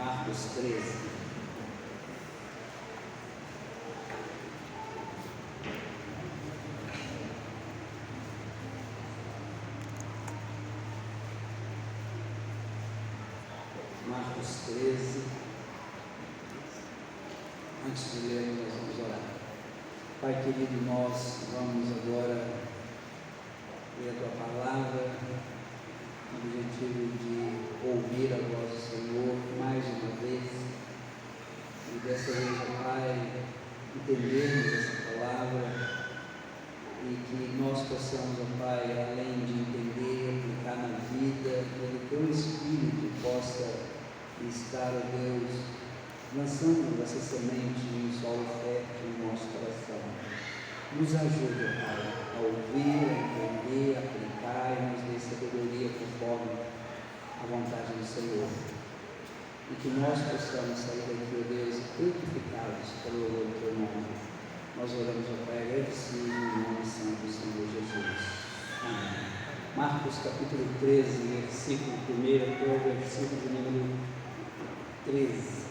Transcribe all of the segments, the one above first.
Marcos 13. Marcos 13. Antes de lermos, nós vamos orar. Pai querido, nós vamos agora ler a tua palavra, com o objetivo de ouvir a voz do Senhor mais uma vez, e dessa vez, ó Pai, entendermos essa palavra e que nós possamos, ó Pai, além de entender, aplicar na vida, que o teu Espírito possa estar, ó Deus, lançando essa semente em solo fértil no nosso coração. Nos ajude, ó Pai, a ouvir, a entender, a aplicar e nos dê sabedoria conforme a vontade do Senhor. E que nós possamos sair daqui, ó Deus, edificados pelo louvor do teu nome. Nós oramos, ó Pai, agradecidos no nome santo do Senhor Jesus. Amém. Marcos capítulo 13, versículo 1 até o versículo de número 13.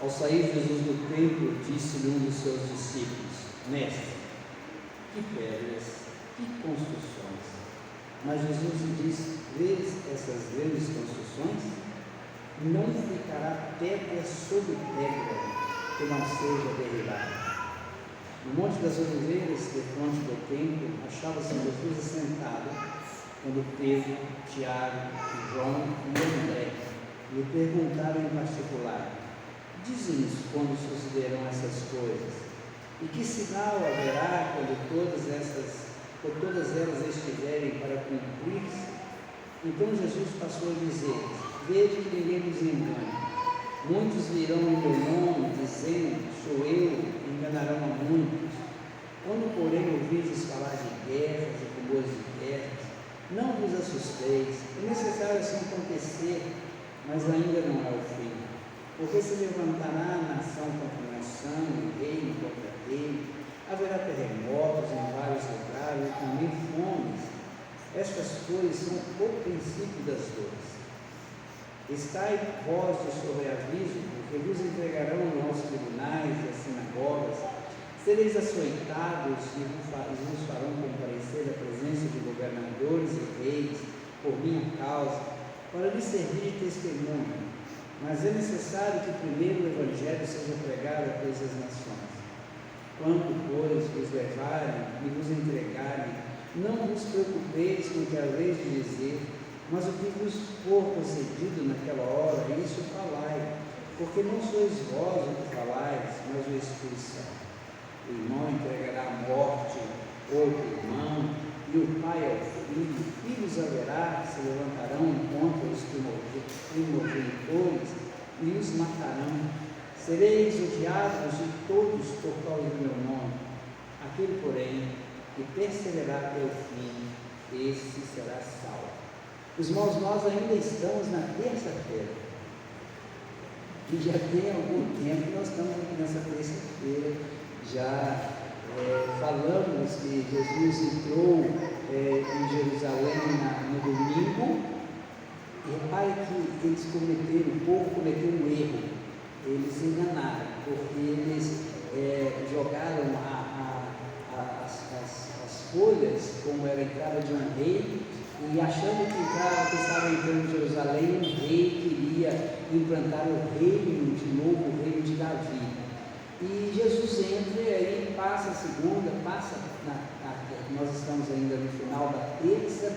Ao sair Jesus do templo, disse-lhe um dos seus discípulos: Mestre, que pedras, que construções! Mas Jesus lhe disse: Vês essas grandes construções? Não ficará pedra sobre pedra que não seja derribada. No Monte das Oliveiras, defronte do templo, achava-se Jesus assentado, quando Pedro, Tiago, João e André lhe perguntaram em particular: Dize-nos quando sucederão essas coisas, e que sinal haverá quando todas elas estiverem para cumprir-se? Então Jesus passou a dizer-lhes: Vede que ninguém vos engane. Muitos virão em meu nome, dizendo: Sou eu, e enganarão a muitos. Quando, porém, ouvirdes falar de guerras e rumores de guerras, não vos assusteis. É necessário assim acontecer, mas ainda não é o fim. Porque se levantará nação contra nação, e reino contra reino, haverá terremotos em vários lugares e também fomes. Estas coisas são o princípio das dores. Estai vós de sobreaviso, porque vos entregarão aos tribunais e às sinagogas, sereis açoitados e vos farão comparecer à presença de governadores e reis por minha causa, para lhes servir de testemunho. Mas é necessário que primeiro o Evangelho seja pregado a todas as nações. Quando, pois, vos levarem e vos entregarem, não vos preocupeis com o que haveis de dizer, mas o que vos for concedido naquela hora, isso falai, porque não sois vós o que falais, mas o Espírito Santo. O irmão entregará à morte outro irmão, e o pai ao filho. Filhos haverá que se levantarão contra os primogenitores e os matarão. Sereis odiados de todos por causa do meu nome. Aquele, porém, que perseverar até o fim, esse será salvo. Irmãos, nós ainda estamos na terça-feira. E já tem algum tempo que nós estamos aqui nessa terça-feira, já falamos que Jesus entrou em Jerusalém no domingo, e repare que eles cometeram, o povo cometeu um erro, eles se enganaram, porque eles jogaram as folhas, como era a entrada de um rei, e achando que estava entrando em Jerusalém, um rei queria implantar o reino de novo, o reino de Davi. E Jesus entra e aí passa a segunda, nós estamos ainda no final da terça,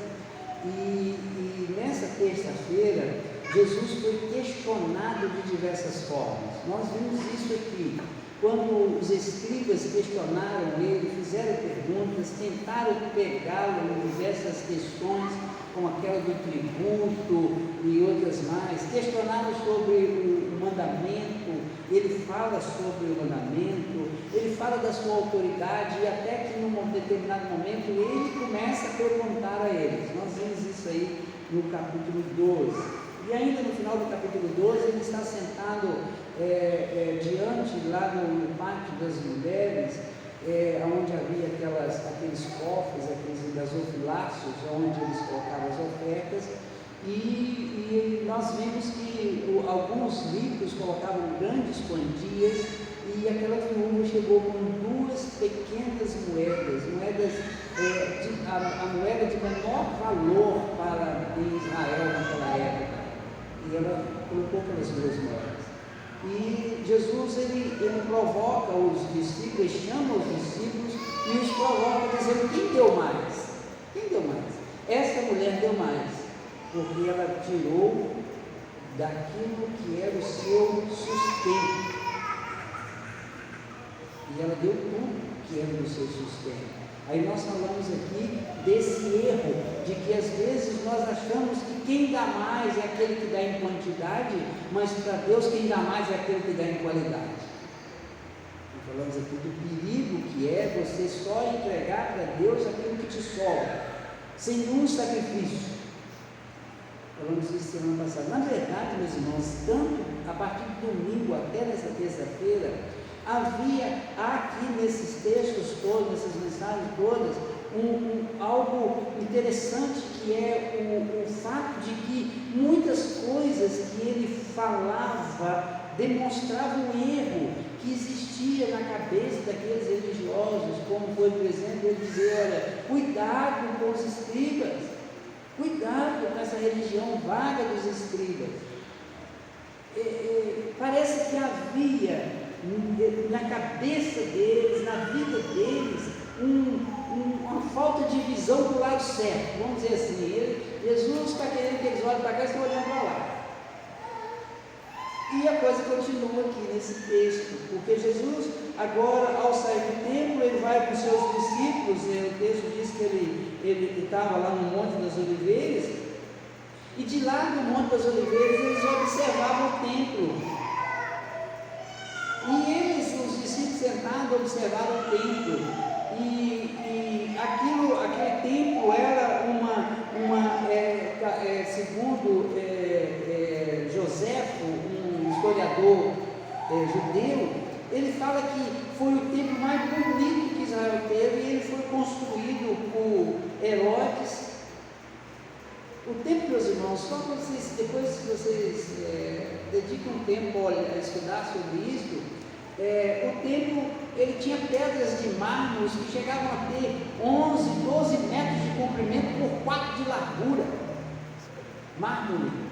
e nessa terça-feira, Jesus foi questionado de diversas formas. Nós vimos isso aqui, quando os escribas questionaram ele, fizeram perguntas, tentaram pegá-lo em diversas questões, como aquela do tributo e outras mais, questionaram sobre o mandamento, ele fala sobre o mandamento, ele fala da sua autoridade, e até que num determinado momento ele começa a perguntar a eles. Nós vimos isso aí no capítulo 12, e ainda no final do capítulo 12 ele está sentado diante, lá no pátio das mulheres, onde havia aqueles cofres, aqueles gasofiláceos, onde eles colocavam as ofertas, E nós vimos que alguns ricos colocavam grandes quantias, e aquela viúva chegou com 2 pequenas moedas, a moeda de menor valor para Israel naquela época, e ela colocou aquelas 2 moedas. E Jesus ele provoca os discípulos, chama os discípulos e os provoca dizendo: quem deu mais? Quem deu mais? Essa mulher deu mais, porque ela tirou daquilo que era o seu sustento, e ela deu tudo que era do seu sustento. Aí nós falamos aqui desse erro, de que às vezes nós achamos que quem dá mais é aquele que dá em quantidade, mas para Deus quem dá mais é aquele que dá em qualidade. Nós falamos aqui do perigo que é você só entregar para Deus aquilo que te sobra, sem nenhum sacrifício. Falamos isso semana passada. Na verdade, meus irmãos, tanto a partir do domingo até nessa terça-feira, havia aqui nesses textos todos, nessas mensagens todas, algo interessante, que é o fato de que muitas coisas que ele falava demonstravam o erro que existia na cabeça daqueles religiosos, como foi, por exemplo, ele dizer: olha, cuidado com os escribas, cuidado com essa religião vaga dos escribas. Parece que havia na cabeça deles, na vida deles, uma falta de visão para o lado certo, vamos dizer assim. Jesus está querendo que eles olhem para cá e estão olhando para lá. E a coisa continua aqui nesse texto, porque Jesus, agora, ao sair do templo, ele vai para os seus discípulos, e o texto diz que ele estava lá no Monte das Oliveiras, e de lá no Monte das Oliveiras eles observavam o templo. E eles, os discípulos sentados, observaram o templo, e aquele templo era segundo Joséfo, um historiador judeu, ele fala que foi o templo mais bonito que Israel teve, e ele foi construído por Herodes. O templo, meus irmãos, só para vocês, depois que vocês dediquem um tempo a estudar sobre isso, o templo, ele tinha pedras de mármore que chegavam a ter 11, 12 metros de comprimento por 4 de largura. Mármore.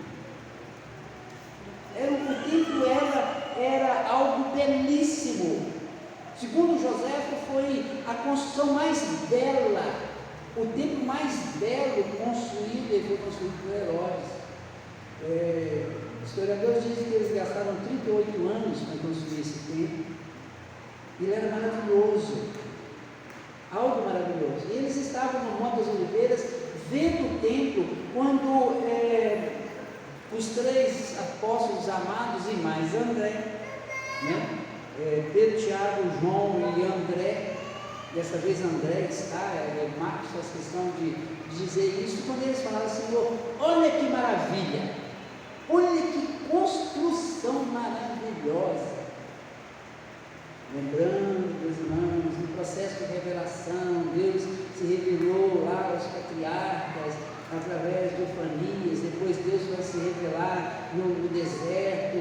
O templo era algo belíssimo. Segundo Joséfo, foi a construção mais bela, o templo mais belo construído, ele foi construído por Herodes. Os historiadores dizem que eles gastaram 38 anos para construir esse templo. Ele era maravilhoso, algo maravilhoso. E eles estavam no Monte das Oliveiras, vendo o templo, quando os 3 apóstolos amados e mais André, Pedro, Tiago, João e André, dessa vez André Marcos faz questão de dizer isso, quando eles falaram: Senhor, olha que maravilha, olha que construção maravilhosa. Lembrando, meus irmãos, no processo de revelação, Deus se revelou lá aos patriarcas através de Eufanias, depois Deus vai se revelar no deserto,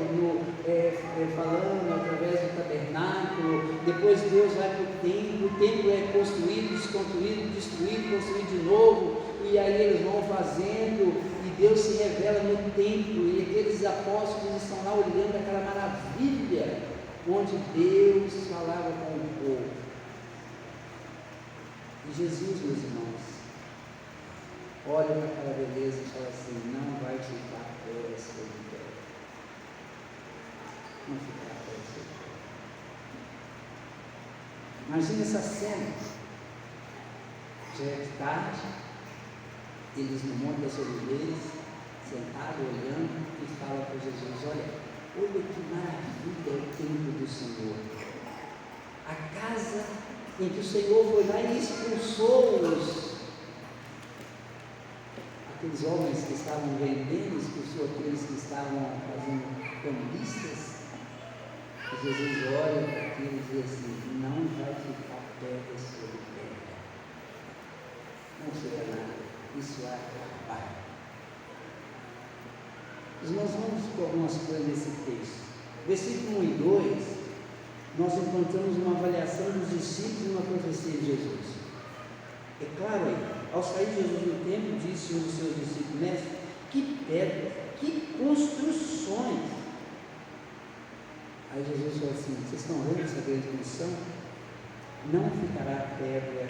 falando através do tabernáculo, depois Deus vai para o templo é construído, desconstruído, destruído, construído de novo, e aí eles vão fazendo, e Deus se revela no templo, e aqueles apóstolos estão lá olhando aquela maravilha, onde Deus falava com o povo. E Jesus, meus irmãos, olha para aquela beleza e fala assim: não vai ficar pé sobre pé. Não ficará pé sobre pé. Imagina essa cena. Já é tarde, eles no Monte das Oliveiras, sentados, olhando, e falam para Jesus: olha que maravilha é o templo do Senhor. A casa em que o Senhor foi lá e expulsou aqueles homens que estavam vendendo, expulsou aqueles que estavam fazendo cambistas. E Jesus olha para aquilo e diz assim: não vai ficar pedra sobre pedra. Não será nada. Isso vai acabar. Nós vamos por algumas coisas nesse texto. Versículo 1 e 2, nós encontramos uma avaliação dos discípulos e uma profecia de Jesus. É claro aí, ao sair Jesus do templo, disse um dos seus discípulos: mestre, que pedra, que construções. Aí Jesus falou assim: vocês estão vendo essa grande comissão? Não ficará pedra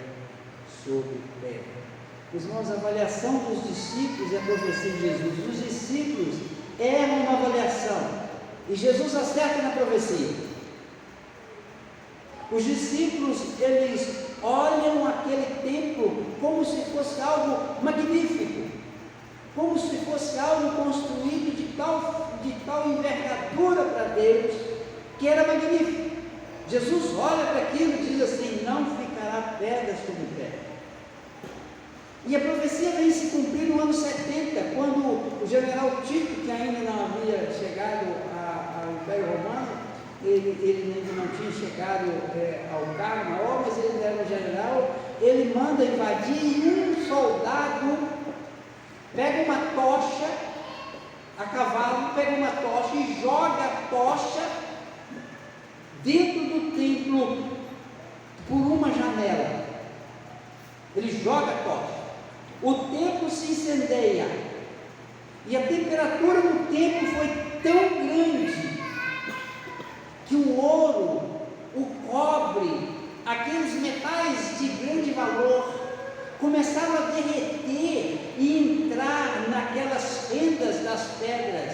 sobre pedra. Irmãos, a avaliação dos discípulos é a profecia de Jesus. Os discípulos erram na avaliação e Jesus acerta na profecia. Os discípulos, eles olham aquele templo como se fosse algo magnífico, como se fosse algo construído de tal envergadura para Deus, que era magnífico. Jesus olha para aquilo e diz assim: não ficará pedra sobre pedra. E a profecia vem se cumprir no ano 70, quando o general Tito, que ainda não havia chegado ao Império Romano, ele ainda não tinha chegado ao cargo maior, mas ele era um general, ele manda invadir e um soldado pega uma tocha a cavalo, pega uma tocha e joga a tocha dentro do templo por uma janela. Ele joga a tocha, o templo se incendeia e a temperatura no templo foi tão grande que o ouro, o cobre, aqueles metais de grande valor começaram a derreter e entrar naquelas fendas das pedras,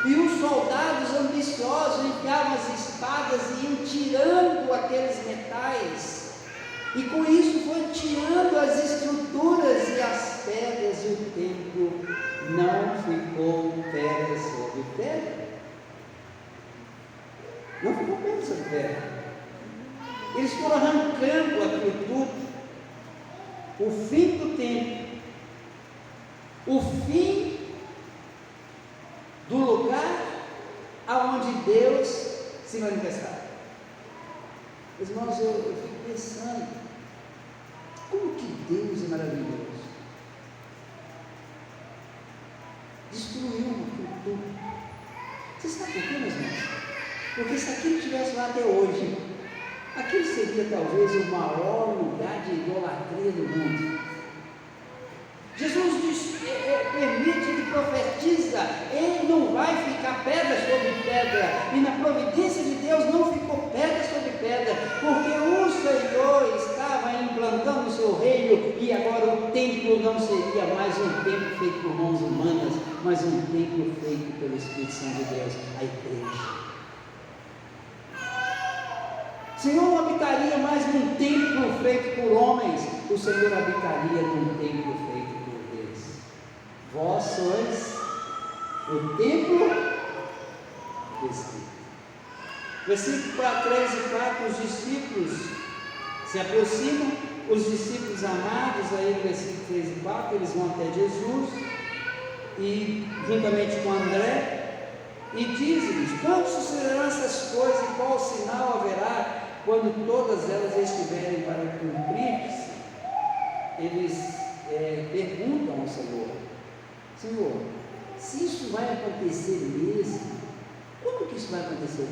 e os soldados ambiciosos enfiavam as espadas e iam tirando aqueles metais, e com isso foi tirando as estruturas e as pedras, e o templo não ficou pedra sobre pedra. Não ficou pedra sobre pedra. Eles foram arrancando aquilo tudo. O fim do templo, o fim do lugar aonde Deus se manifestava. Irmãos, eu fico pensando, como que Deus é maravilhoso. Destruiu aquilo tudo. Você sabe por quê, meus irmãos? Porque se aquilo estivesse lá até hoje, aquele seria talvez o maior lugar de idolatria do mundo. Jesus diz, permite, ele profetiza, ele não vai ficar pedra sobre pedra, e na providência de Deus não ficou pedra sobre pedra, porque o Senhor estava implantando o seu reino, e agora o templo não seria mais um templo feito por mãos humanas, mas um templo feito pelo Espírito Santo de Deus, a igreja. O Senhor não habitaria mais num templo feito por homens, o Senhor habitaria num templo feito por Deus. Vós sois o templo do Espírito. Versículo 3 e 4, os discípulos se aproximam, os discípulos amados, aí no versículo 3 e 4, eles vão até Jesus, e juntamente com André, e dizem-lhes: quando sucederão essas coisas e qual sinal haverá quando todas elas estiverem para cumprir-se? Eles perguntam ao Senhor: Senhor, se isso vai acontecer mesmo, quando que isso vai acontecer?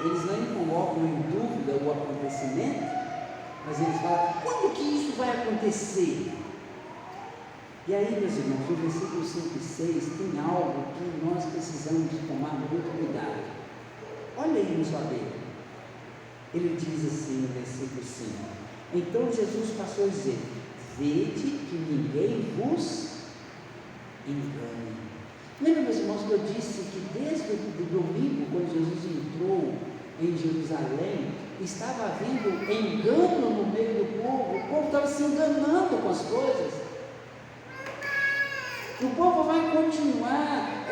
Eles não colocam em dúvida o acontecimento, mas eles falam: quando que isso vai acontecer? E aí, meus irmãos, no versículo 5 e 6 tem algo que nós precisamos de tomar muito cuidado. Olha aí no sua Bíblia. Ele diz assim no versículo 5: então Jesus passou a dizer: vede que ninguém vos engane. Lembra, meus irmãos, que eu disse que desde o domingo, quando Jesus entrou em Jerusalém, estava havendo engano no meio do povo. O povo estava se enganando com as coisas. O povo vai continuar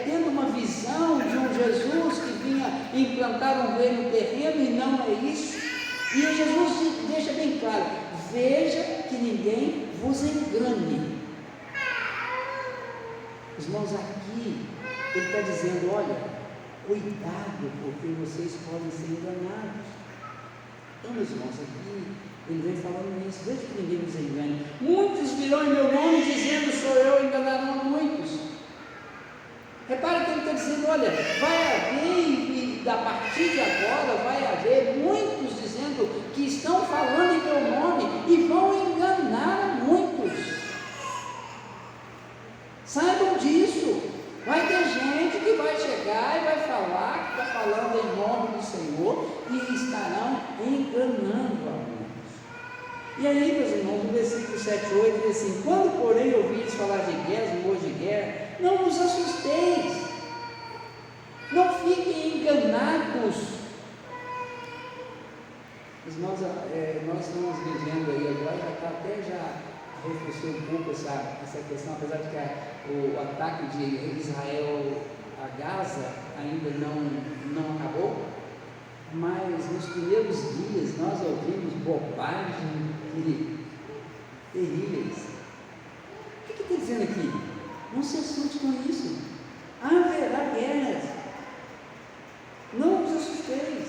tendo uma visão de um Jesus que vinha implantar um reino terreno, e não é isso. E Jesus deixa bem claro: veja que ninguém vos engane. Irmãos, aqui ele está dizendo: olha, cuidado, porque vocês podem ser enganados. Então, meus irmãos, aqui ele vem falando isso: veja que ninguém vos engane. Muitos virão em meu nome dizendo: sou eu, e enganarão muitos. Repare que ele está dizendo, olha, vai haver, e a partir de agora vai haver muitos dizendo que estão falando em meu nome e vão enganar muitos. Saibam disso. Vai ter gente que vai chegar e vai falar que está falando em nome do Senhor e estarão enganando a muitos. E aí, meus irmãos, no versículo 7 e 8 diz assim: quando porém ouvis falar de guerras, rumores de guerra, não vos assusteis, não fiquem enganados. Irmãos, nós estamos vivendo aí agora, já reforçou um pouco essa questão, apesar de que o ataque de Israel a Gaza ainda não acabou, mas nos primeiros dias nós ouvimos bobagens terríveis. O que está dizendo aqui? Não se assuste com isso. Haverá guerras. Não vos assusteis.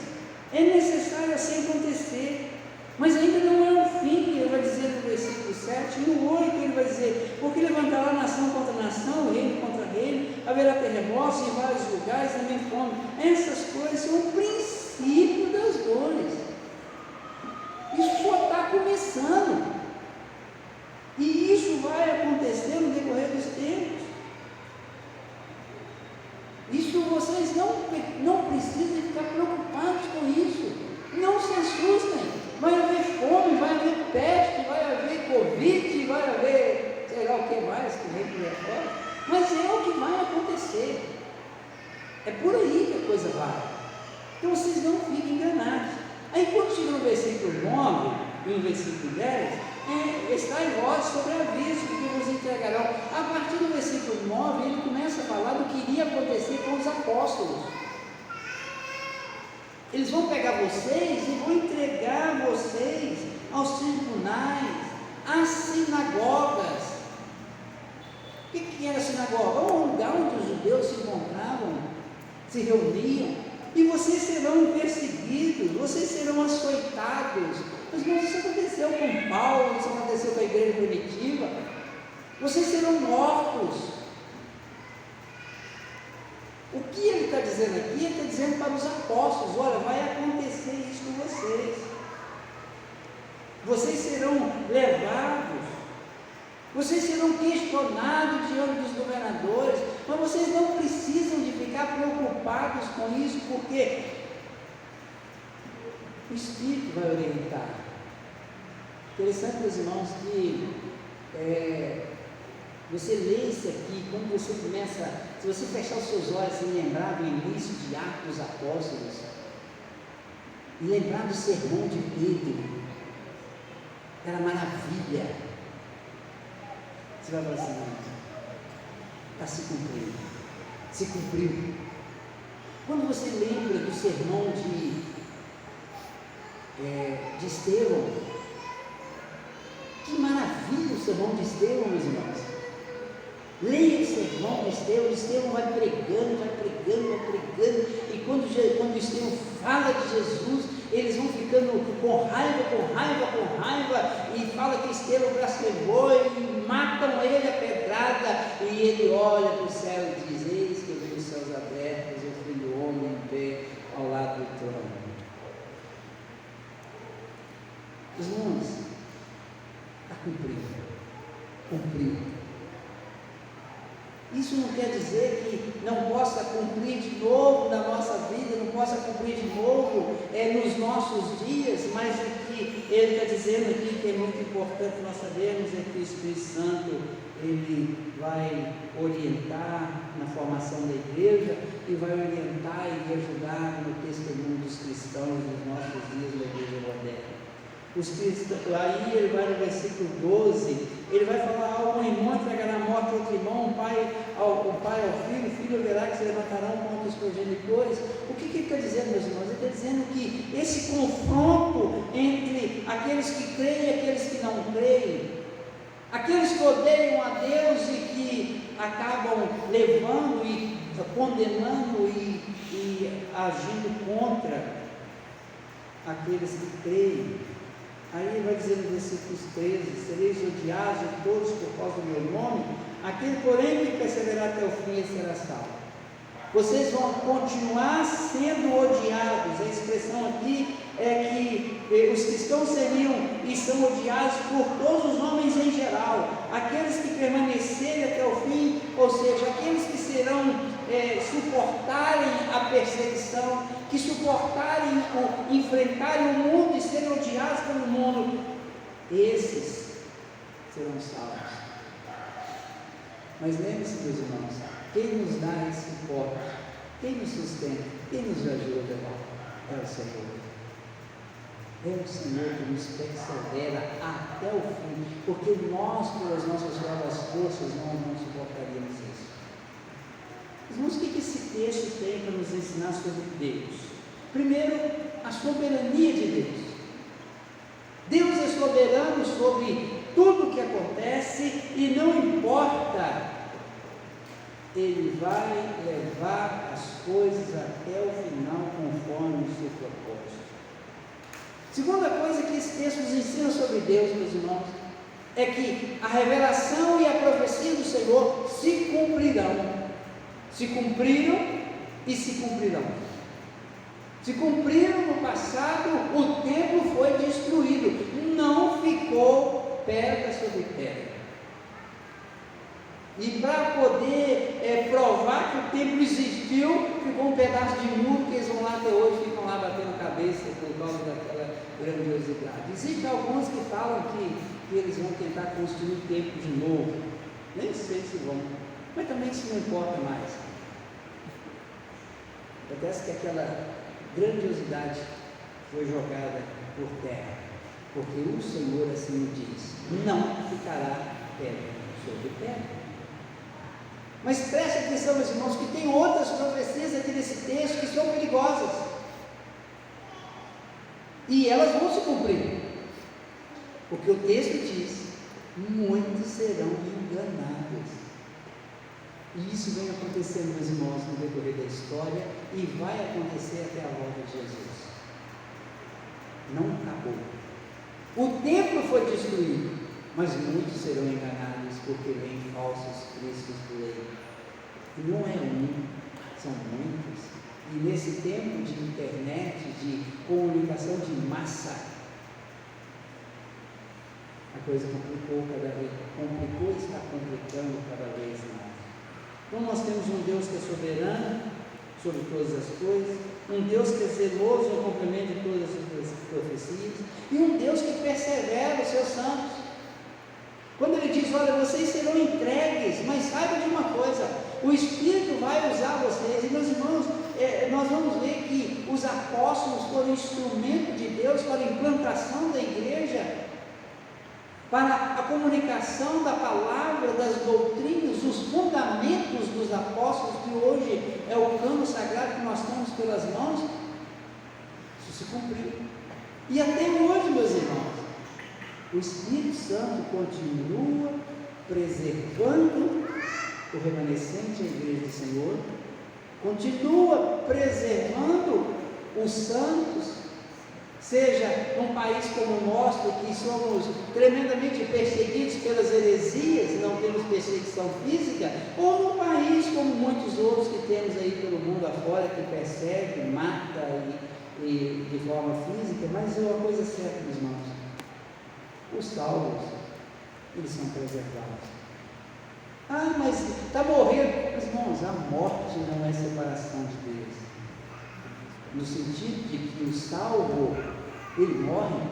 É necessário assim acontecer. Mas ainda não é o fim, ele vai dizer no versículo 7, e no 8 ele vai dizer: porque levantará nação contra nação, reino contra reino, haverá terremotos em vários lugares, também fome. Essas coisas são o princípio das dores. Isso só está começando, e isso vai acontecer no decorrer dos tempos. Isso vocês não precisam ficar preocupados com isso. Não se assustem. Vai haver fome, vai haver peste, vai haver Covid, vai haver sei lá o que mais que vem por aí fora, mas é o que vai acontecer. É por aí que a coisa vai. Então vocês não fiquem enganados. Aí quando chega no versículo 9 e no versículo 10, está em vós sobre aviso que vos entregarão. A partir do versículo 9 ele começa a falar do que iria acontecer com os apóstolos. Eles vão pegar vocês e vão entregar vocês aos tribunais, às sinagogas. O que era a sinagoga? Um lugar onde os judeus se encontravam, se reuniam, e vocês serão perseguidos, vocês serão açoitados. Mas isso aconteceu com Paulo, isso aconteceu com a igreja primitiva. Vocês serão mortos. O que ele está dizendo aqui? Ele está dizendo para os apóstolos: olha, vai acontecer isso com vocês. Vocês serão levados, vocês serão questionados diante dos governadores, mas vocês não precisam de ficar preocupados com isso, porque o Espírito vai orientar. Interessante, meus irmãos, que você lê isso aqui, quando você começa, se você fechar os seus olhos e lembrar do início de Atos dos Apóstolos, e lembrar do sermão de Pedro, era maravilha. Você vai falar assim: está se cumprindo, se cumpriu. Quando você lembra do sermão de Estevão, que maravilha o sermão de Estevão, meus irmãos. Leia o sermão de Estevão. Estevão vai pregando, e quando Estevão fala de Jesus, eles vão ficando com raiva, e fala que Estevão blasfemou, e matam ele a pedrada, e ele olha para o céu e diz: eis que eu vi os céus abertos, e o Filho do Homem em pé ao lado do trono. Irmãos, está cumprido. Isso não quer dizer que não possa cumprir de novo na nossa vida, não possa cumprir de novo nos nossos dias, mas o que ele está dizendo aqui, que é muito importante nós sabermos, é que o Espírito Santo, ele vai orientar na formação da igreja, e vai orientar e ajudar no testemunho dos cristãos nos nossos dias da igreja moderna. Aí ele vai no versículo 12, ele vai falar: algum irmão entregará a morte a outro irmão, o pai ao filho, o filho verá que se levantarão contra os progenitores. O que ele está dizendo, meus irmãos? Ele está dizendo que esse confronto entre aqueles que creem e aqueles que não creem, aqueles que odeiam a Deus e que acabam levando e condenando e agindo contra aqueles que creem. Aí ele vai dizer no versículo 13: sereis odiados de todos por causa do meu nome, aquele porém que perseverar até o fim, ele será salvo. vocês vão continuar sendo odiados. A expressão aqui é que os cristãos seriam e são odiados por todos os homens em geral, aqueles que permanecerem até o fim, ou seja, aqueles que serão suportarem a perseguição, que suportarem enfrentarem o mundo e serem odiados pelo mundo, esses serão salvos. Mas lembre-se, meus irmãos, quem nos dá esse suporte, quem nos sustenta, quem nos ajuda, é o Senhor. É o Senhor que nos persevera até o fim, porque nós, pelas nossas próprias forças, nós não suportaríamos isso. Irmãos, o que esse texto tem para nos ensinar sobre Deus? Primeiro, a soberania de Deus. Deus é soberano sobre tudo o que acontece e não importa, Ele vai levar as coisas até o final conforme o seu propósito. Segunda coisa que esse texto nos ensina sobre Deus, meus irmãos, é que a revelação e a profecia do Senhor se cumprirão. Se cumpriram e se cumprirão. Se cumpriram no passado, o templo foi destruído, não ficou pedra sobre pedra. E para poder provar que o templo existiu, ficou um pedaço de muro que eles vão lá até hoje, ficam lá batendo cabeça por causa daquela grandiosidade. Existem alguns que falam que eles vão tentar construir o templo de novo. Nem sei se vão, mas também isso não importa mais. Acontece que aquela grandiosidade foi jogada por terra, porque o Senhor assim diz: não ficará pedra sobre pedra. Mas preste atenção, meus irmãos, que tem outras profecias aqui nesse texto que são perigosas, e elas vão se cumprir, porque o texto diz: muitos serão enganados. E isso vem acontecendo, meus irmãos, no decorrer da história, e vai acontecer até a volta de Jesus. Não acabou. O templo foi destruído, mas muitos serão enganados, porque vêm falsos cristos por aí. E não é um, são muitos. E nesse tempo de internet, de comunicação de massa, a coisa complicou cada vez, complicou e está complicando cada vez mais. Então nós temos um Deus que é soberano sobre todas as coisas, um Deus que é zeloso no cumprimento de todas as profecias, e um Deus que persevera os seus santos. Quando ele diz: olha, vocês serão entregues, mas saiba de uma coisa, o Espírito vai usar vocês. E meus irmãos, nós vamos ver que os apóstolos foram instrumento de Deus para a implantação da igreja, para a comunicação da palavra, das doutrinas, os fundamentos dos apóstolos, que hoje é o cano sagrado que nós temos pelas mãos. Isso se cumpriu. E até hoje, meus irmãos, o Espírito Santo continua preservando o remanescente, a igreja do Senhor, continua preservando os santos, seja num país como o nosso, que somos tremendamente perseguidos pelas heresias, não temos perseguição física, ou num país como muitos outros que temos aí pelo mundo afora, que persegue, mata e de forma física. Mas é uma coisa certa, meus irmãos: os salvos, eles são preservados. Ah, mas está morrendo. Meus irmãos, a morte não é separação de Deus, no sentido de que o salvo, ele morre,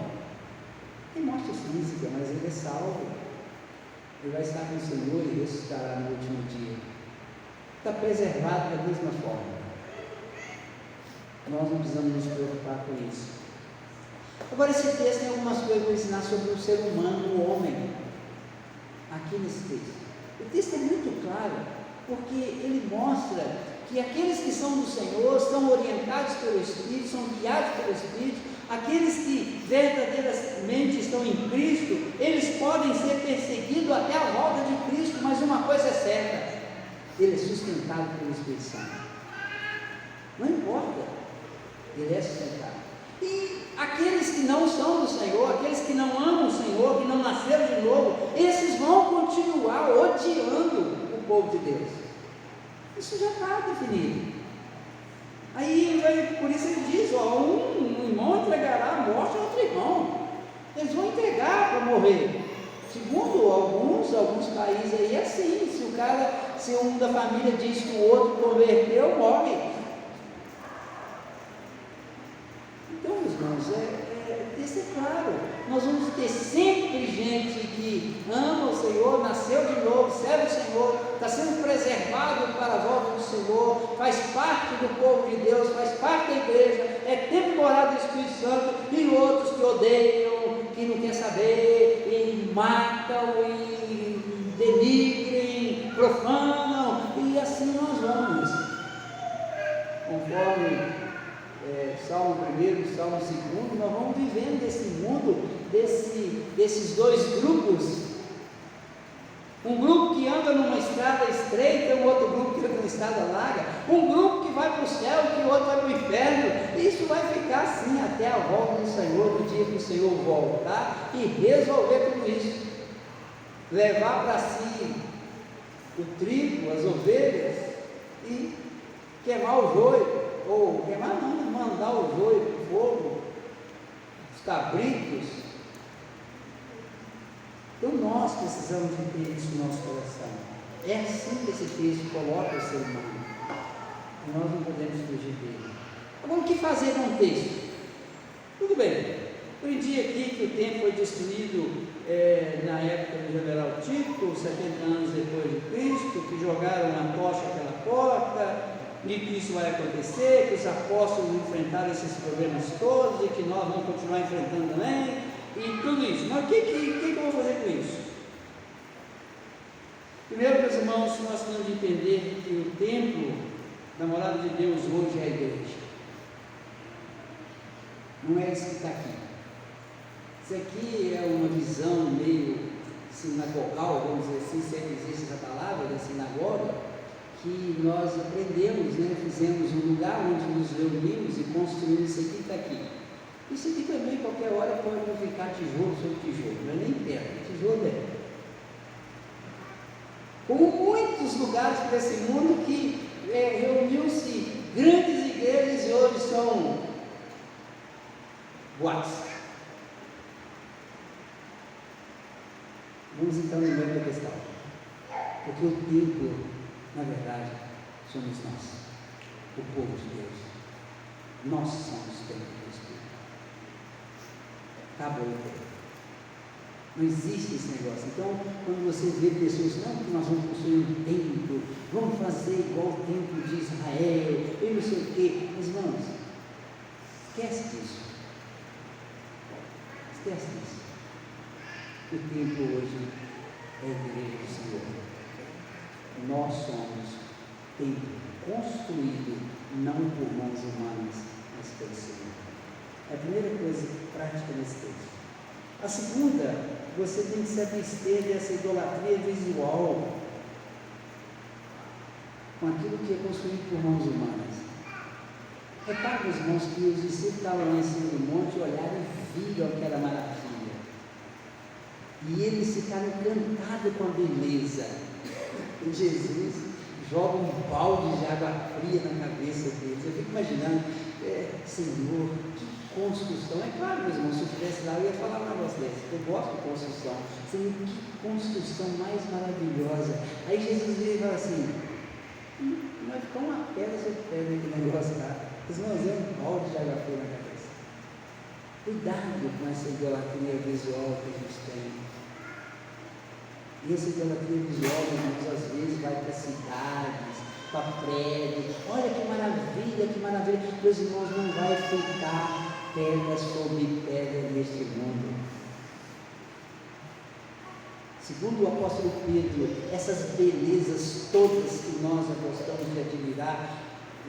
tem morte física, mas ele é salvo, ele vai estar com o Senhor e ressuscitará no último dia. Está preservado da mesma forma. Nós não precisamos nos preocupar com isso. Agora, esse texto tem algumas coisas para ensinar sobre o ser humano, o homem, aqui nesse texto. O texto é muito claro, porque ele mostra que aqueles que são do Senhor são orientados pelo Espírito, são guiados pelo Espírito. Aqueles que verdadeiramente estão em Cristo, eles podem ser perseguidos até a volta de Cristo, mas uma coisa é certa: ele é sustentado pelo Espírito Santo. Não importa, ele é sustentado. E aqueles que não são do Senhor, aqueles que não amam o Senhor, que não nasceram de novo, esses vão continuar odiando o povo de Deus. Isso já está definido. Aí, por isso ele diz, um irmão entregará a morte a outro irmão. Eles vão entregar para morrer. Segundo alguns países aí é assim, se um da família diz que o outro converteu, morre. Então, irmãos, isso é claro. Nós vamos ter sempre gente que ama o Senhor, nasceu de novo, serve o Senhor, está sendo preservado para a volta do Senhor, faz parte do povo de Deus, faz parte da igreja, é tempo morado do Espírito Santo, e outros que odeiam, que não querem saber, e matam, e denigrem, profanam, e assim nós vamos. Conforme Salmo 1, Salmo 2, nós vamos vivendo nesse mundo, desses dois grupos. Um grupo que anda numa estrada estreita, um outro grupo que anda numa estrada larga, um grupo que vai para o céu e o outro vai para o inferno. Isso vai ficar assim até a volta do Senhor, no dia que o Senhor voltar e resolver tudo isso, levar para si o trigo, as ovelhas, e queimar o joio, ou queimar não, mandar o joio para o fogo, os cabritos. Então nós precisamos de ter isso no nosso coração. É assim que esse texto coloca o ser humano, e nós não podemos fugir dele. Agora, o que fazer com o texto? Tudo bem, aprendi aqui que o templo foi destruído na época do general Tito, 70 anos depois de Cristo, que jogaram uma tocha pela porta, e que isso vai acontecer, que os apóstolos enfrentaram esses problemas todos, e que nós vamos continuar enfrentando também, e tudo isso. Mas o que eu vou fazer com isso? Primeiro, meus irmãos, nós temos de entender que o templo da morada de Deus hoje é a igreja. Não é isso que está aqui. Isso aqui é uma visão meio sinagogal, vamos dizer assim, se é que existe essa palavra, da sinagoga, que nós aprendemos, fizemos um lugar onde nos reunimos e construímos. Isso aqui está aqui. Isso aqui também, qualquer hora, pode ficar tijolo sobre tijolo, não é nem pedra, é tijolo dentro. Como muitos lugares por esse mundo que reuniu-se grandes igrejas e hoje são boates. Vamos então lembrar da questão, porque o templo, na verdade, somos nós, o povo de Deus. Nós somos o templo do Espírito. Acabou o tempo. Não existe esse negócio. Então, quando você vê pessoas, não, que nós vamos construir um templo, vamos fazer igual o templo de Israel, e não sei o quê. Mas, irmãos, esquece disso. Esquece disso. O templo hoje é a igreja do Senhor. Nós somos templo construído não por mãos humanas, mas pelo Senhor. É a primeira coisa prática nesse texto. A segunda, você tem que se abster dessa idolatria visual com aquilo que é construído por mãos humanas. Repare, meus irmãos, que os discípulos estavam lá em cima do monte, olharam e viram aquela maravilha. E eles ficaram encantados com a beleza. E Jesus joga um balde de água fria na cabeça deles. Eu fico imaginando, Senhor, que construção. É claro, meus irmãos, se eu estivesse lá, eu ia falar um negócio desse. Eu gosto de construção. Senhor, que construção mais maravilhosa. Aí Jesus veio e fala assim: vai ficar uma pedra sobre pedra aquele negócio lá. Os irmãos, é um balde de água fria na cabeça. Cuidado com essa idolatria visual que a gente tem. E essa idolatria visual, irmãos, às vezes vai para cidades, para prédios. Olha que maravilha, que maravilha. Meus irmãos, não vai ficar pedra sobre pedra neste mundo. Segundo o apóstolo Pedro, essas belezas todas que nós gostamos de admirar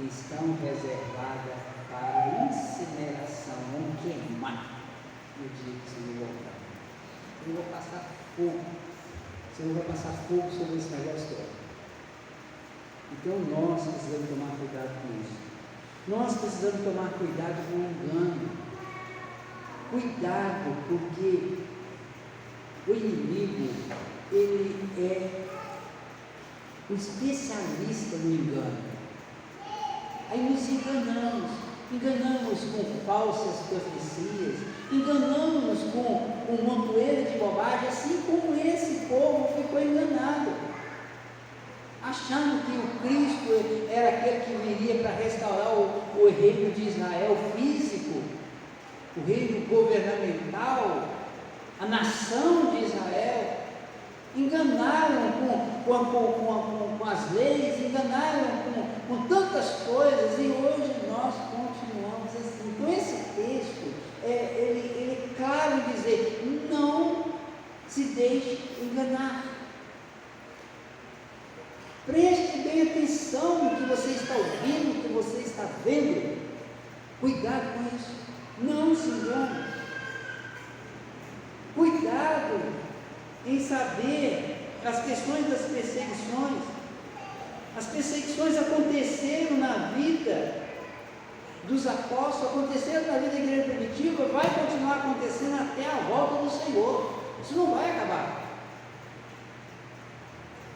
estão reservadas para incineração, vão queimar no dia que o Senhor voltar. Eu vou passar fogo. O Senhor vai passar fogo sobre esse negócio todo. Então nós precisamos tomar cuidado com isso. Nós precisamos tomar cuidado com o engano. Cuidado, porque o inimigo, ele é um especialista no engano. Aí nos enganamos com falsas profecias, enganamos com um montoeiro de bobagem, assim como esse povo ficou enganado, achando que o Cristo era aquele que viria para restaurar o reino de Israel físico, o reino governamental, a nação de Israel. Enganaram com as leis, enganaram com tantas coisas, e hoje nós continuamos assim. Com esse texto, ele é claro em dizer: não se deixe enganar. Preste bem atenção no que você está ouvindo, no que você está vendo. Cuidado com isso. Não se engane. Cuidado em saber as questões das perseguições. As perseguições aconteceram na vida dos apóstolos, aconteceram na vida da igreja primitiva, vai continuar acontecendo até a volta do Senhor. Isso não vai acabar.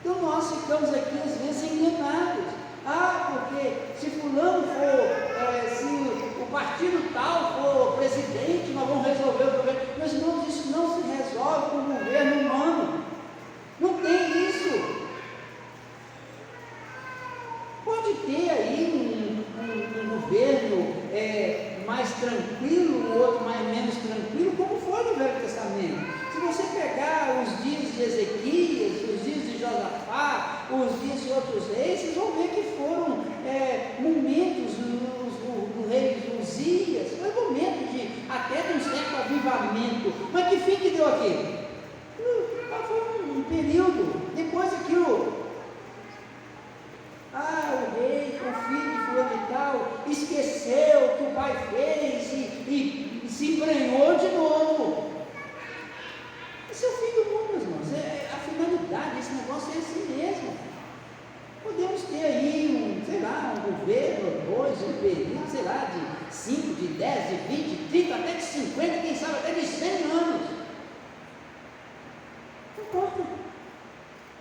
Então nós ficamos aqui às vezes enganados. Porque se fulano for, se o partido tal for presidente, nós vamos resolver o problema. Meus irmãos, isso não se resolve com o governo humano. Não tem isso. Pode ter aí um governo mais tranquilo, um outro menos tranquilo, como foi no Velho Testamento. Se você pegar os dias de Ezequias, os dias de Josafá, os dias de outros reis, vocês vão ver que foram momentos do rei Uzias, foi momento até de um certo avivamento. Mas que fim que deu aquilo? Foi um período, depois aquilo. O rei, o filho de fulano e tal, esqueceu o que o pai fez e se embrenhou de novo. Esse é o fim do mundo, meus irmãos. A finalidade desse negócio é assim mesmo. Podemos ter aí um governo, dois, um período, de 5, de 10, de 20, de 30, até de 50, quem sabe até de 100 anos. Não importa.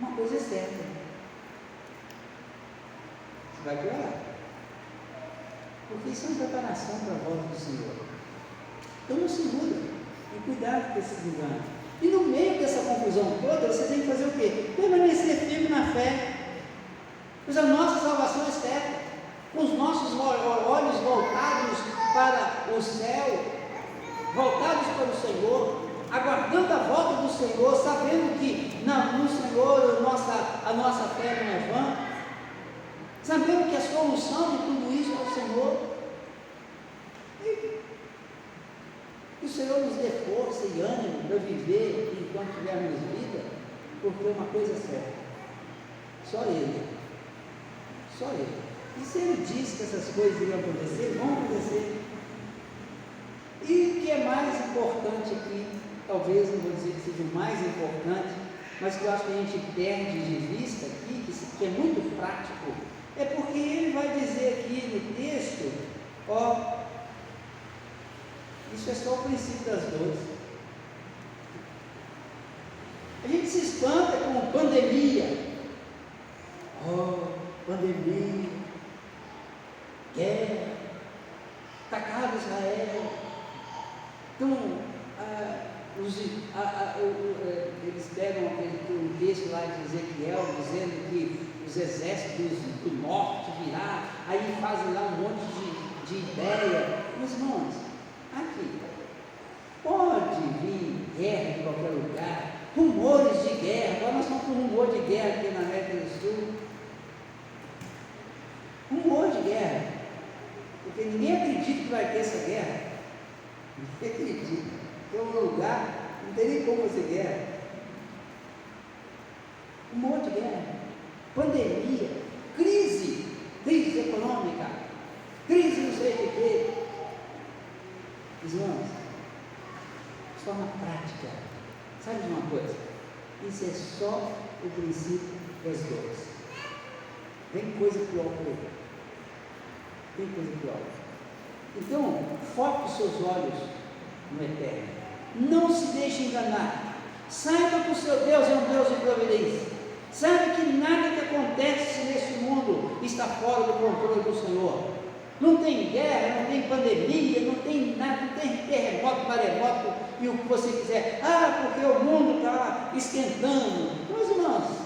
Uma coisa é certa. Você vai piorar. Porque isso é uma preparação para a volta do Senhor. Então não se iluda. E cuidado com esses enganos. E no meio dessa confusão toda, você tem que fazer o quê? Permanecer firme na fé. Pois a nossa salvação é certa. Com os nossos olhos voltados para o céu, voltados para o Senhor, aguardando a volta do Senhor, sabendo que no Senhor a nossa fé não é vã, sabendo que a solução de tudo isso é o Senhor. E que o Senhor nos dê força e ânimo para viver enquanto tivermos vida, porque é uma coisa certa: só Ele. Só Ele. E se Ele disse que essas coisas iriam acontecer, vão acontecer. E o que é mais importante aqui, talvez não vou dizer que seja o mais importante, mas que eu acho que a gente perde de vista aqui, que é muito prático, é porque ele vai dizer aqui no texto, isso é só o princípio das dores. A gente se espanta com pandemia. Pandemia, guerra, atacado Israel. Então, eles pegam um texto lá de Ezequiel, dizendo que os exércitos do norte virá, aí fazem lá um monte de ideia. Meus irmãos, aqui, pode vir guerra de qualquer lugar, rumores de guerra. Agora nós estamos com rumor de guerra aqui na América do Sul. Rumor de guerra, porque ninguém acredita que vai ter essa guerra. Ninguém acredita. Tem um lugar, não tem nem como fazer guerra. Rumor de guerra, pandemia, crise econômica, crise não sei de quê. Irmãos, de forma prática, sabe de uma coisa? Isso é só o princípio das dores. Tem coisa pior por aí. Tem coisa pior. Então, foque os seus olhos no eterno. Não se deixe enganar. Saiba que o seu Deus é um Deus de providência. Saiba que nada que acontece está fora do controle do Senhor. Não tem guerra, não tem pandemia, não tem nada, não tem terremoto, maremoto e o que você quiser. Ah, porque o mundo está esquentando. Meus irmãos,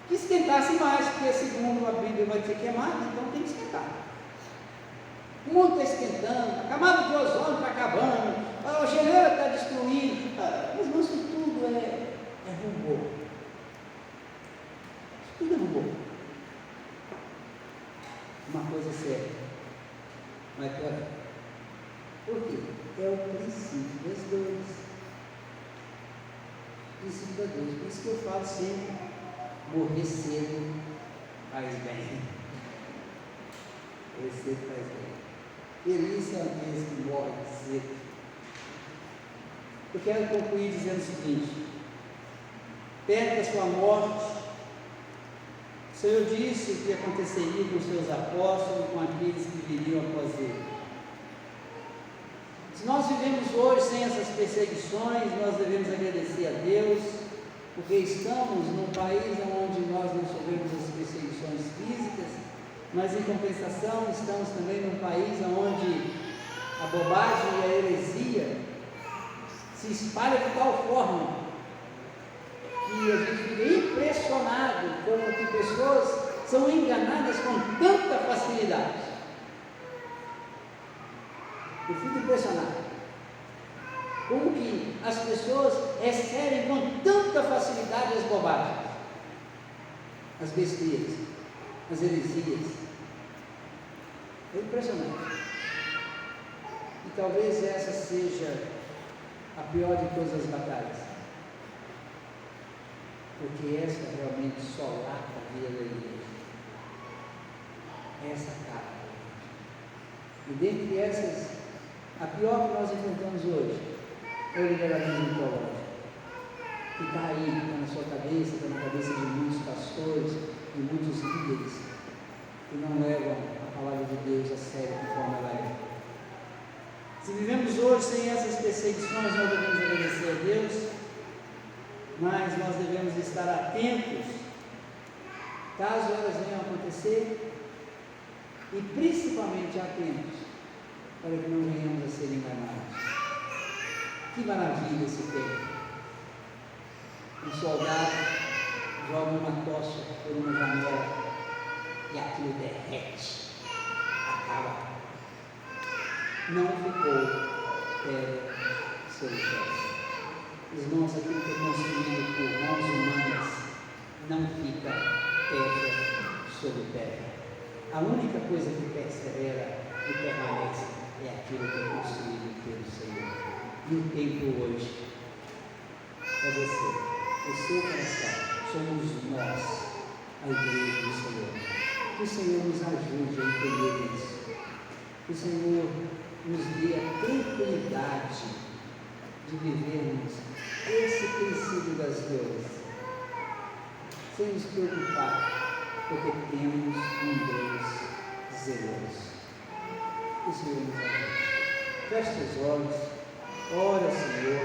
que esquentasse mais, porque segundo a Bíblia vai ser queimado, então tem que esquentar. O mundo está esquentando, a camada de ozônio está acabando, a geleira está destruindo. Mas irmãos, isso tudo é rumor. Isso tudo é rumor. Uma coisa séria, mas pior. Por quê? É o princípio das dores. O princípio das dores. Por isso que eu falo sempre: morrer cedo faz bem. Morrer cedo faz bem. Feliz é aqueles que morrem cedo. Eu quero concluir dizendo o seguinte: perto da sua morte, o Senhor disse o que aconteceria com os seus apóstolos, com aqueles que viriam após ele. Se nós vivemos hoje sem essas perseguições, nós devemos agradecer a Deus, porque estamos num país onde nós não sofremos as perseguições físicas, mas em compensação estamos também num país onde a bobagem e a heresia se espalham de tal forma que a gente fica impressionado como que pessoas são enganadas com tanta facilidade. Eu fico impressionado como que as pessoas recebem com tanta facilidade as bobagens, as besteiras, as heresias. É impressionante. E talvez essa seja a pior de todas as batalhas, porque essa realmente solata a vida da igreja. Essa cara. E dentre essas, a pior que nós enfrentamos hoje é o liberalismo teológico, que está aí, está na sua cabeça, está na cabeça de muitos pastores, de muitos líderes, que não levam a palavra de Deus a sério conforme ela é. Se vivemos hoje sem essas perseguições, nós devemos agradecer a Deus, mas nós devemos estar atentos, caso elas venham a acontecer, e principalmente atentos, para que não venhamos a ser enganados. Que maravilha esse tempo! Um soldado joga uma tocha por uma janela e aquilo derrete, acaba. Não ficou pedra sobre o pés. Irmãos, aquilo que é construído por mãos humanas não fica pedra sobre pedra. A única coisa que persevera e permanece é aquilo que é construído pelo Senhor. E o tempo hoje é você, o seu coração, somos nós, a igreja do Senhor. Que o Senhor nos ajude a entender isso. Que o Senhor nos dê a tranquilidade de vivermos esse princípio das dores, sem nos preocupar, porque temos um Deus zeloso. Que o Senhor nos ajude. Feche os olhos, ora, Senhor.